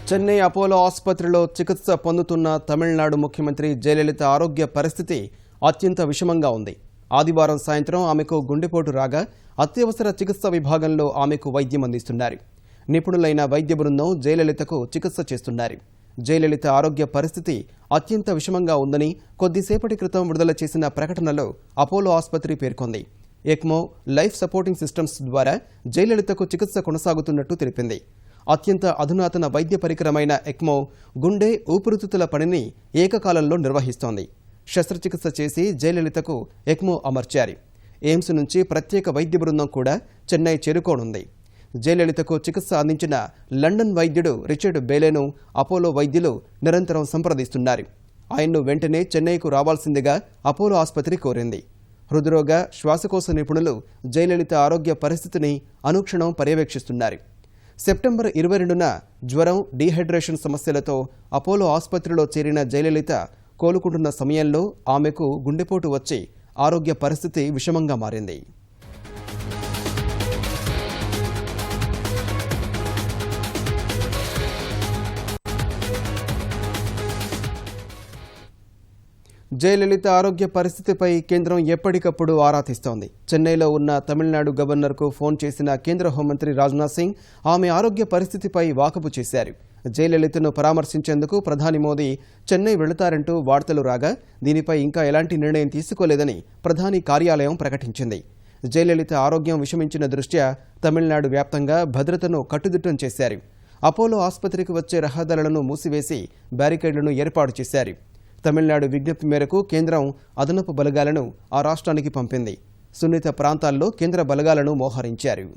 Chennai Apollo ఆసుపత్రిలో చికిత్స పొందుతున్న తమిళనాడు ముఖ్యమంత్రి జయలలిత ఆరోగ్య పరిస్థితి అత్యంత విషమంగా ఉంది. ఆదివారం సాయంత్రం ఆమెకు గుండెపోటు రాగా అత్యవసర చికిత్స విభాగంలో ఆమెకు వైద్యం అందిస్తున్నారు. నిపుణులైన వైద్య బృందం జయలలితకు చికిత్స చేస్తున్నారు. జయలలిత ఆరోగ్య పరిస్థితి అత్యంత విషమంగా ఉందని కొద్దిసేపటి క్రితం విడుదల చేసిన ప్రకటనలో అపోలో ఆసుపత్రి పేర్కొంది. ఎక్మో, లైఫ్ సపోర్టింగ్ సిస్టమ్స్ ద్వారా జయలలితకు చికిత్స కొనసాగుతున్నట్టు తెలిపింది. అత్యంత అధునాతన వైద్య పరికరమైన ఎక్మో గుండె, ఊపిరితిత్తుల పనిని ఏకకాలంలో నిర్వహిస్తోంది. శస్త్రచికిత్స చేసి జయలలితకు ఎక్మో అమర్చారు. ఎయిమ్స్ నుంచి ప్రత్యేక వైద్య బృందం కూడా చెన్నై చేరుకోనుంది. జయలలితకు చికిత్స అందించిన లండన్ వైద్యుడు రిచర్డ్ బేలేను అపోలో వైద్యులు నిరంతరం సంప్రదిస్తున్నారు. ఆయన్ను వెంటనే చెన్నైకు రావాల్సిందిగా అపోలో ఆసుపత్రి కోరింది. హృద్రోగ, శ్వాసకోశ నిపుణులు జయలలిత ఆరోగ్య పరిస్థితిని అనుక్షణం పర్యవేక్షిస్తున్నారు. సెప్టెంబర్ 22న జ్వరం, డీహైడ్రేషన్ సమస్యలతో అపోలో ఆసుపత్రిలో చేరిన జయలలిత కోలుకుంటున్న సమయంలో ఆమెకు గుండెపోటు వచ్చి ఆరోగ్య పరిస్థితి విషమంగా మారింది. జయలలిత ఆరోగ్య పరిస్థితిపై కేంద్రం ఎప్పటికప్పుడు ఆరా తీస్తోంది. చెన్నైలో ఉన్న తమిళనాడు గవర్నర్కు ఫోన్ చేసిన కేంద్ర హోంమంత్రి రాజ్నాథ్ సింగ్ ఆమె ఆరోగ్య పరిస్థితిపై వాకబు చేశారు. జయలలితను పరామర్శించేందుకు ప్రధాని మోదీ చెన్నై వెళతారంటూ వార్తలు రాగా దీనిపై ఇంకా ఎలాంటి నిర్ణయం తీసుకోలేదని ప్రధాని కార్యాలయం ప్రకటించింది. జయలలిత ఆరోగ్యం విషమించిన దృష్ట్యా తమిళనాడు వ్యాప్తంగా భద్రతను కట్టుదిట్టం చేశారు. అపోలో ఆసుపత్రికి వచ్చే రహదారులను మూసివేసి బ్యారికేడ్లను ఏర్పాటు చేశారు. తమిళనాడు విజ్ఞప్తి మేరకు కేంద్రం అదనపు బలగాలను ఆ రాష్ట్రానికి పంపింది. సున్నిత ప్రాంతాల్లో కేంద్ర బలగాలను మోహరించారు.